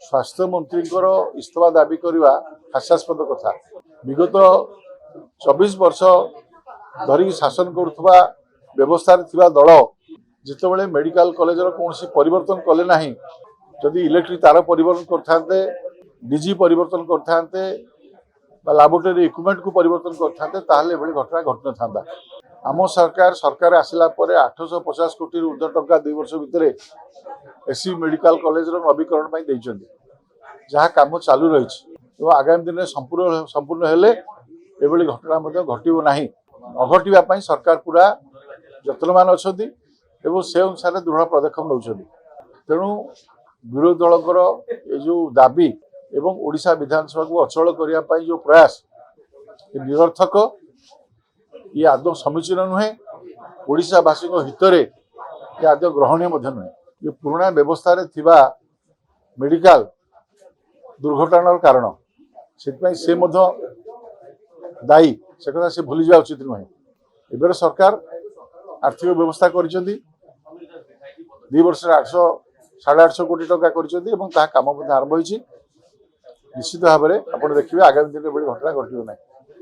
स्वास्थ्य मंत्री इस्तीफा दाबी करवा हास्यास्पद कथा। विगत 24 वर्ष धरिक शासन करुवा व्यवस्था दल जितेबाला मेडिकल कॉलेज कौन परिवर्तन कले ना, जदि इलेक्ट्रिक तार परिवर्तन करते, डीजी परिवर्तन करते, लैबोरेटरी इक्विपमेंट को परिवर्तन करते, घटना घटन था। आम सरकार आसला 850 कोटी ऊर्ध्व टंका 2 वर्ष भितर एससी मेडिकल कॉलेज नवीकरण जहाँ कम चालू रही आगामी दिन में संपूर्ण हेले एभली घटना घटव ना, नघटापी सरकार पूरा यत्नवान अच्छा से अनुसार दृढ़ पदक्षेप नौ। तेणु विरोधी दलकर ये जो दाबी एवं ओडिशा विधानसभा को अचल करने जो प्रयास निरर्थक, ये आदौ समीचीन नुहे, ओडिशावासी हितरे ये आदौ ग्रहणीय नुहे। ये पुराना व्यवस्था थिबा मेडिकल दुर्घटनार कारण से दायी से कथा से भूली जावा उचित नुहे। एबर सरकार आर्थिक व्यवस्था कर 2 वर्ष 800-850 कोटी टंका कर काम आरंभ होती। निश्चित भाव में आप देखिए आगामी दिन में घटना घटना।